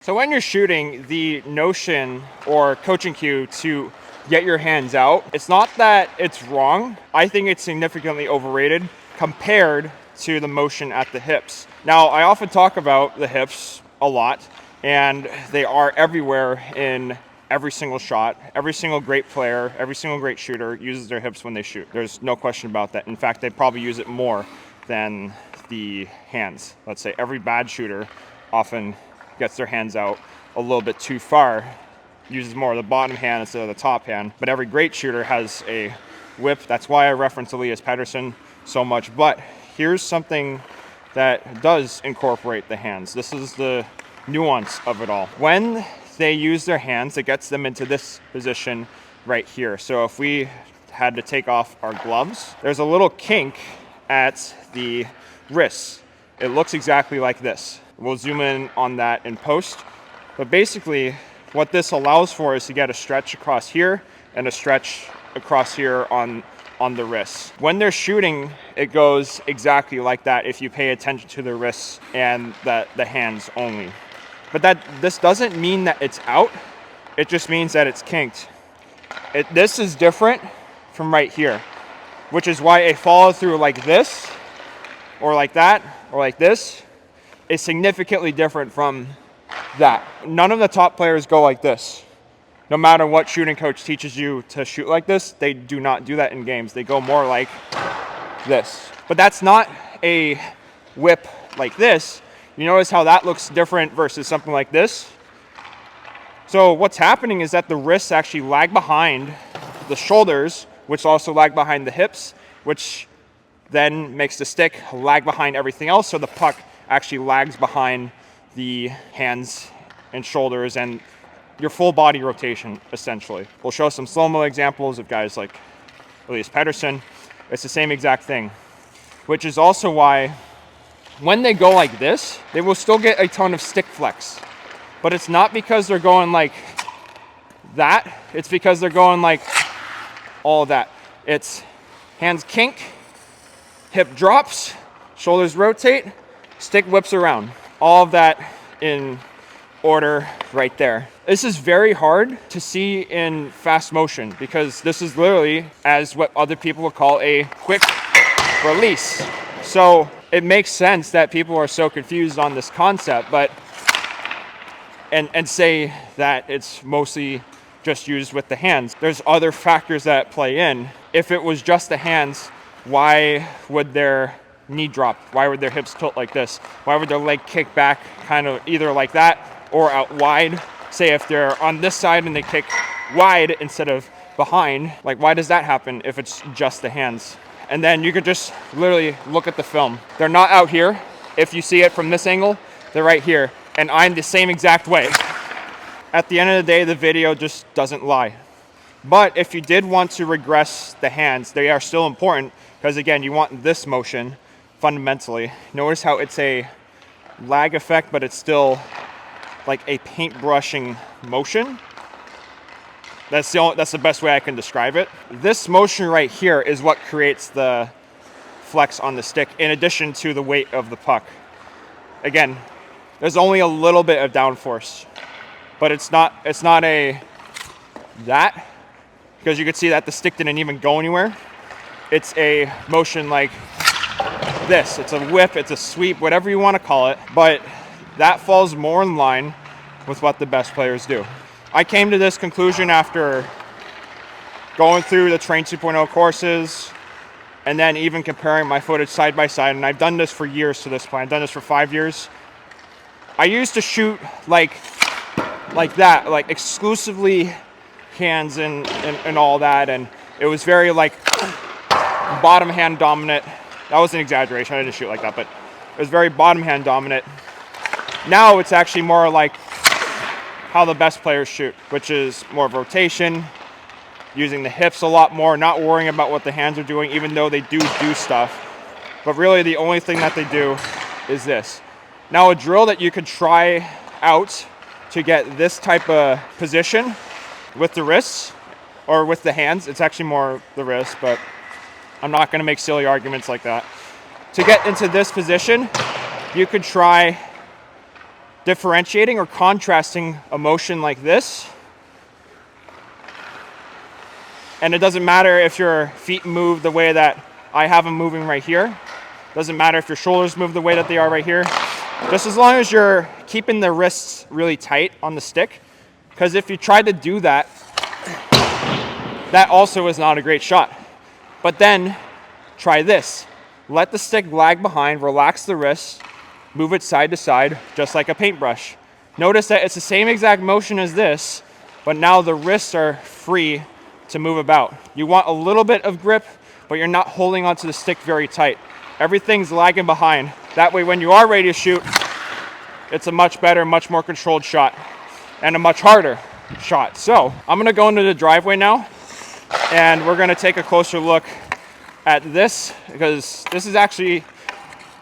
So when you're shooting, the notion or coaching cue to get your hands out, it's not that it's wrong. I think it's significantly overrated compared to the motion at the hips. Now, I often talk about the hips a lot, and they are everywhere in every single shot. Every single great player, every single great shooter uses their hips when they shoot. There's no question about that. In fact, they probably use it more than the hands. Let's say every bad shooter often gets their hands out a little bit too far, uses more of the bottom hand instead of the top hand. But every great shooter has a whip. That's why I reference Elias Pettersson so much. But here's something that does incorporate the hands. This is the nuance of it all. When they use their hands, it gets them into this position right here. So if we had to take off our gloves, there's a little kink at the wrists. It looks exactly like this. We'll zoom in on that in post. But basically, what this allows for is to get a stretch across here and a stretch across here on the wrists. When they're shooting, it goes exactly like that if you pay attention to the wrists and the hands only. But this doesn't mean that it's out. It just means that it's kinked. This is different from right here, which is why a follow through like this, or like that, or like this, is significantly different from that. None of the top players go like this. No matter what shooting coach teaches you to shoot like this, they do not do that in games. They go more like this. But that's not a whip like this. You notice how that looks different versus something like this? So what's happening is that the wrists actually lag behind the shoulders, which also lag behind the hips, which then makes the stick lag behind everything else. So the puck actually lags behind the hands and shoulders and your full body rotation, essentially. We'll show some slow-mo examples of guys like Elias Pettersson. It's the same exact thing, which is also why when they go like this, they will still get a ton of stick flex. But it's not because they're going like that. It's because they're going like all of that. It's hands kink, hip drops, shoulders rotate, stick whips around. All of that in order right there. This is very hard to see in fast motion because this is literally as what other people would call a quick release. So it makes sense that people are so confused on this concept, but and say that it's mostly just used with the hands. There's other factors that play in. If it was just the hands, why would their knee drop? Why would their hips tilt like this? Why would their leg kick back kind of either like that or out wide? Say if they're on this side and they kick wide instead of behind, like why does that happen if it's just the hands? And then you could just literally look at the film. They're not out here. If you see it from this angle, they're right here. And I'm the same exact way. At the end of the day, the video just doesn't lie. But if you did want to regress the hands, they are still important because again, you want this motion fundamentally. Notice how it's a lag effect, but it's still like a paintbrushing motion. That's the best way I can describe it. This motion right here is what creates the flex on the stick in addition to the weight of the puck. Again, there's only a little bit of downforce, but it's not a that, because you can see that the stick didn't even go anywhere. It's a motion like this. It's a whip, it's a sweep, whatever you want to call it, but that falls more in line with what the best players do. I came to this conclusion after going through the Train 2.0 courses and then even comparing my footage side by side, and I've done this for years to this point. I've done this for 5 years. I used to shoot like that, like exclusively hands and all that, and it was very like bottom hand dominant. That was an exaggeration, I didn't shoot like that, but it was very bottom hand dominant. Now it's actually more like how the best players shoot, which is more of rotation, using the hips a lot more, not worrying about what the hands are doing, even though they do stuff. But really the only thing that they do is this. Now a drill that you could try out to get this type of position with the wrists or with the hands, it's actually more the wrist, but I'm not gonna make silly arguments like that. To get into this position, you could try differentiating or contrasting a motion like this. And it doesn't matter if your feet move the way that I have them moving right here. Doesn't matter if your shoulders move the way that they are right here. Just as long as you're keeping the wrists really tight on the stick. Because if you try to do that, that also is not a great shot. But then try this. Let the stick lag behind, relax the wrist, move it side to side, just like a paintbrush. Notice that it's the same exact motion as this, but now the wrists are free to move about. You want a little bit of grip, but you're not holding onto the stick very tight. Everything's lagging behind. That way, when you are ready to shoot, it's a much better, much more controlled shot and a much harder shot. So I'm gonna go into the driveway now, and we're gonna take a closer look at this, because this is actually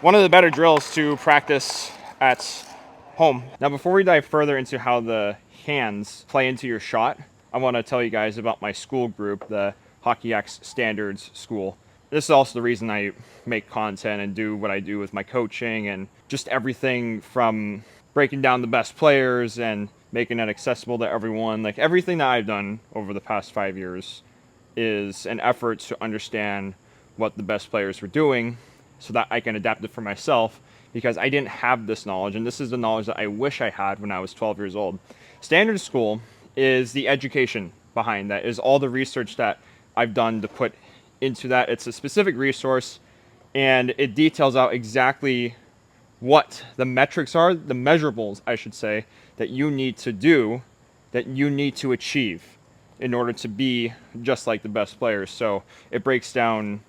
one of the better drills to practice at home. Now, before we dive further into how the hands play into your shot, I want to tell you guys about my school group, the Hockey X Standards School. This is also the reason I make content and do what I do with my coaching, and just everything from breaking down the best players and making it accessible to everyone. Like, everything that I've done over the past 5 years is an effort to understand what the best players were doing so that I can adapt it for myself, because I didn't have this knowledge, and this is the knowledge that I wish I had when I was 12 years old. Standard School is the education behind that, is all the research that I've done to put into that. It's a specific resource, and it details out exactly what the metrics are, the measurables, I should say, that you need to do, that you need to achieve in order to be just like the best players. So it breaks down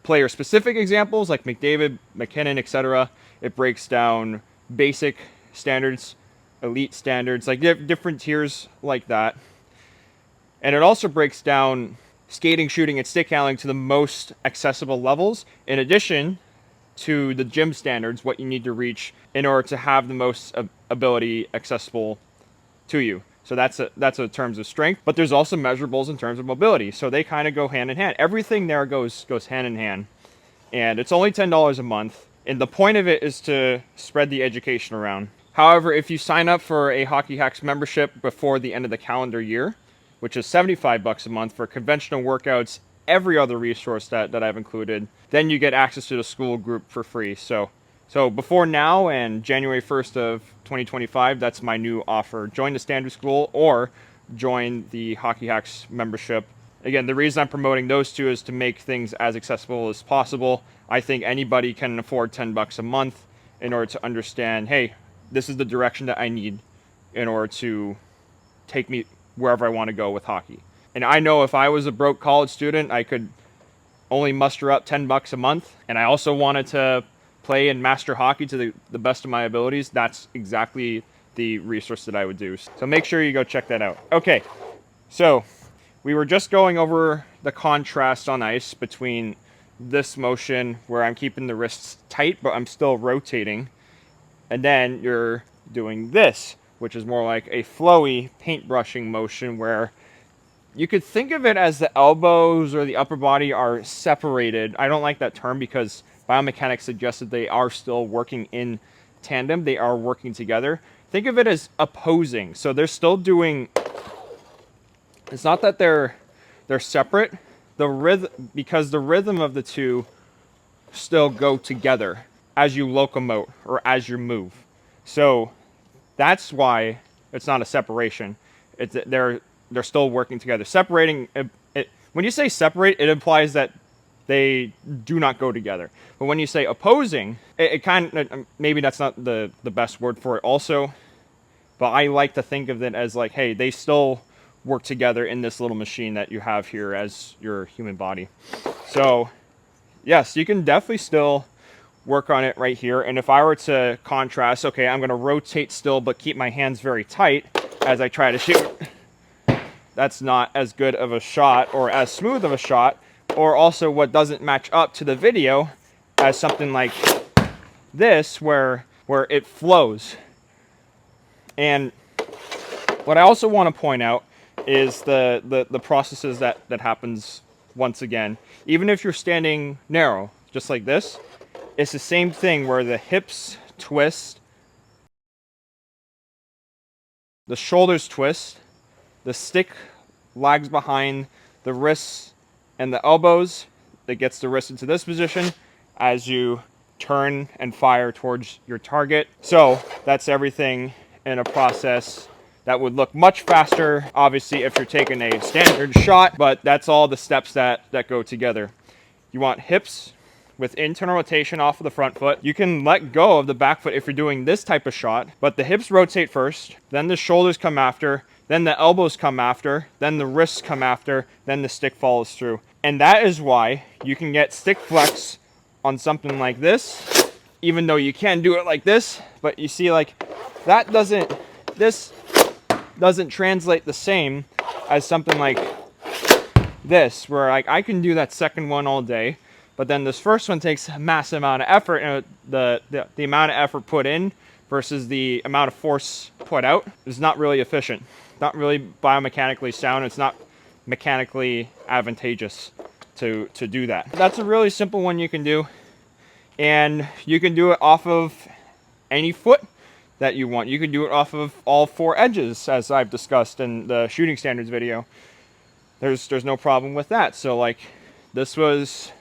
player-specific examples like McDavid, McKinnon, etc. It breaks down basic standards, elite standards, like different tiers like that. And it also breaks down skating, shooting, and stick handling to the most accessible levels, in addition to the gym standards, what you need to reach in order to have the most ability accessible to you. So that's in terms of strength, but there's also measurables in terms of mobility. So they kind of go hand in hand. Everything there goes hand in hand. And it's only $10 a month. And the point of it is to spread the education around. However, if you sign up for a Hockey Hacks membership before the end of the calendar year, which is $75 a month for conventional workouts, every other resource that I've included, then you get access to the school group for free. So before now and January 1st of 2025, that's my new offer. Join the Standard School or join the Hockey Hacks membership. Again, the reason I'm promoting those two is to make things as accessible as possible. I think anybody can afford $10 a month in order to understand, hey, this is the direction that I need in order to take me wherever I want to go with hockey. And I know if I was a broke college student, I could only muster up $10 a month, and I also wanted to play and master hockey to the best of my abilities, that's exactly the resource that I would do. So make sure you go check that out. Okay, so we were just going over the contrast on ice between this motion where I'm keeping the wrists tight, but I'm still rotating, and then you're doing this, which is more like a flowy paintbrushing motion where you could think of it as the elbows or the upper body are separated. I don't like that term because biomechanics suggests that they are still working in tandem. They are working together. Think of it as opposing. So they're still doing, it's not that they're separate. The rhythm, because the rhythm of the two still go together as you locomote or as you move. So that's why it's not a separation. It's they're still working together. Separating, when you say separate, it implies that they do not go together. But when you say opposing, it kind of, maybe that's not the best word for it also, but I like to think of it as like, hey, they still work together in this little machine that you have here as your human body. So yes, you can definitely still work on it right here. And if I were to contrast, okay, I'm going to rotate still but keep my hands very tight as I try to shoot, that's not as good of a shot or as smooth of a shot, or also what doesn't match up to the video as something like this where it flows. And what I also want to point out is the processes that happens once again. Even if you're standing narrow, just like this, it's the same thing where the hips twist the shoulders twist, the stick lags behind the wrists and the elbows. That gets the wrist into this position as you turn and fire towards your target. So that's everything in a process that would look much faster, obviously, if you're taking a standard shot, but that's all the steps that go together. You want hips with internal rotation off of the front foot. You can let go of the back foot if you're doing this type of shot, but the hips rotate first, then the shoulders come after, then the elbows come after, then the wrists come after, then the stick follows through. And that is why you can get stick flex on something like this, even though you can do it like this, but you see, like, this doesn't translate the same as something like this, where like I can do that second one all day, but then this first one takes a massive amount of effort, and the amount of effort put in versus the amount of force put out is not really efficient, not really biomechanically sound. It's not mechanically advantageous to do that. That's a really simple one you can do, and you can do it off of any foot that you want. You can do it off of all four edges, as I've discussed in the shooting standards video. There's no problem with that. So like, this was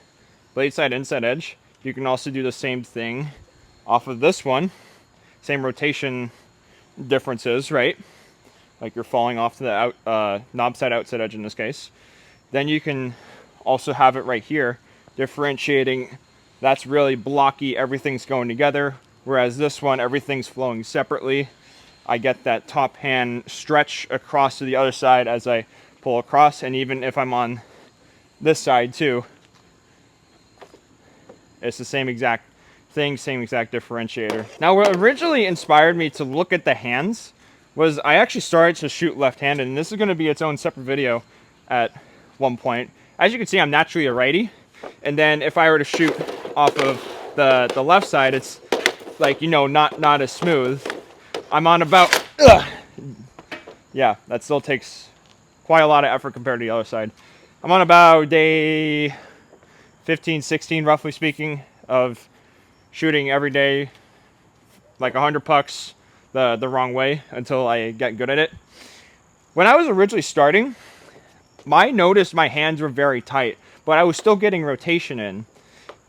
blade side inside edge. You can also do the same thing off of this one. Same rotation differences, right? Like you're falling off to the knob side outside edge in this case. Then you can also have it right here, differentiating. That's really blocky, everything's going together. Whereas this one, everything's flowing separately. I get that top hand stretch across to the other side as I pull across, and even if I'm on this side too, it's the same exact thing, same exact differentiator. Now, what originally inspired me to look at the hands was I actually started to shoot left-handed, and this is going to be its own separate video at one point. As you can see, I'm naturally a righty, and then if I were to shoot off of the left side, it's like, you know, not as smooth. I'm on about, yeah, that still takes quite a lot of effort compared to the other side. I'm on about day 15, 16, roughly speaking, of shooting every day, like 100 pucks the wrong way until I get good at it. When I was originally starting, I noticed my hands were very tight, but I was still getting rotation in.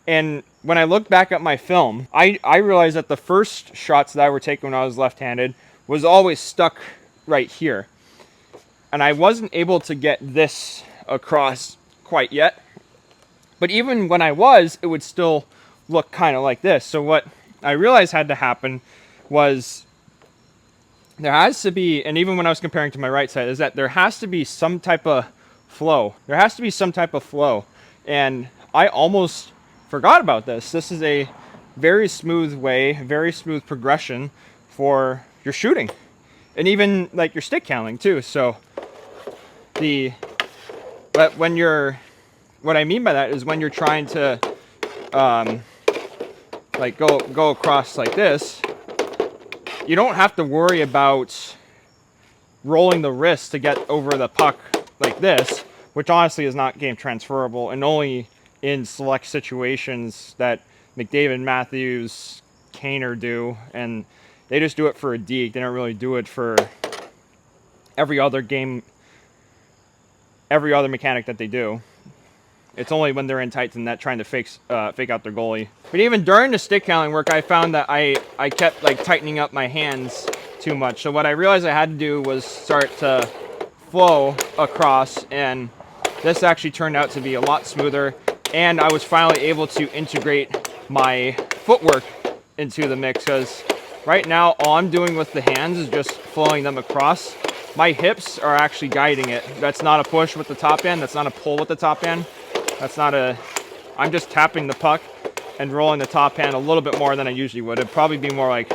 And when I look back at my film, I realized that the first shots that I were taking when I was left-handed was always stuck right here. And I wasn't able to get this across quite yet. But even when I was, it would still look kind of like this. So what I realized had to happen was there has to be, and even when I was comparing to my right side, is that there has to be some type of flow. There has to be some type of flow. And I almost forgot about this. This is a very smooth way, very smooth progression for your shooting. And even like your stick handling too. So but when you're, what I mean by that is when you're trying to like go across like this, you don't have to worry about rolling the wrist to get over the puck like this, which honestly is not game transferable, and only in select situations that McDavid, Matthews, Kaner do, and they just do it for a deke. They don't really do it for every other game, every other mechanic that they do. It's only when they're in tights and that trying to fake out their goalie. But even during the stick handling work, I found that I kept like tightening up my hands too much. So what I realized I had to do was start to flow across, and this actually turned out to be a lot smoother. And I was finally able to integrate my footwork into the mix, because right now all I'm doing with the hands is just flowing them across. My hips are actually guiding it. That's not a push with the top end. That's not a pull with the top end. That's not a, I'm just tapping the puck and rolling the top hand a little bit more than I usually would. It'd probably be more like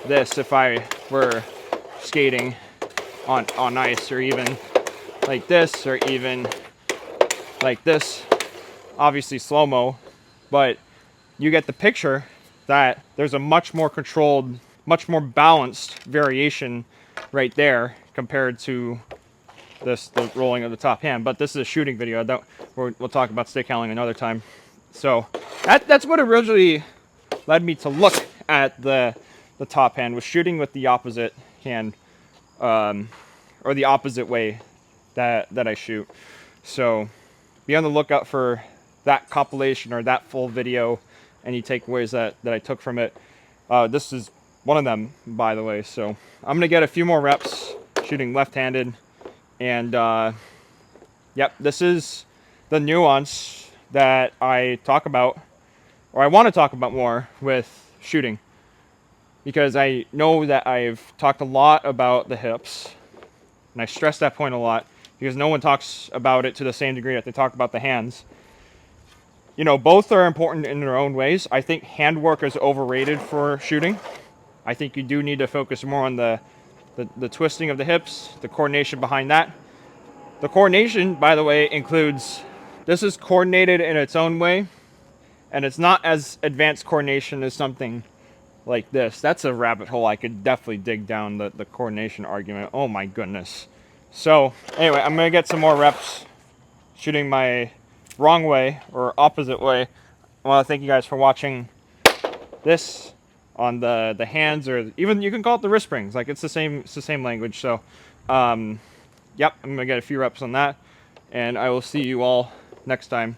this if I were skating on ice, or even like this, or even like this. Obviously slow-mo, but you get the picture that there's a much more controlled, much more balanced variation right there compared to the rolling of the top hand. But this is a shooting video. We'll talk about stick handling another time. So that's what originally led me to look at the top hand, was shooting with the opposite hand or the opposite way that I shoot. So be on the lookout for that compilation or that full video, any takeaways that I took from it. This is one of them, by the way. So I'm gonna get a few more reps shooting left-handed, and yep, this is the nuance that I talk about, or I want to talk about more with shooting, because I know that I've talked a lot about the hips, and I stress that point a lot because no one talks about it to the same degree that they talk about the hands. You know, both are important in their own ways. I think handwork is overrated for shooting. I think you do need to focus more on the twisting of the hips, the coordination behind that. The coordination, by the way, includes, this is coordinated in its own way, and it's not as advanced coordination as something like this. That's a rabbit hole I could definitely dig down, the coordination argument. Oh my goodness. So anyway, I'm gonna get some more reps shooting my wrong way or opposite way. I want to thank you guys for watching this on the hands, or even you can call it the wrist springs. Like it's the same language. So yep, I'm gonna get a few reps on that, and I will see you all next time.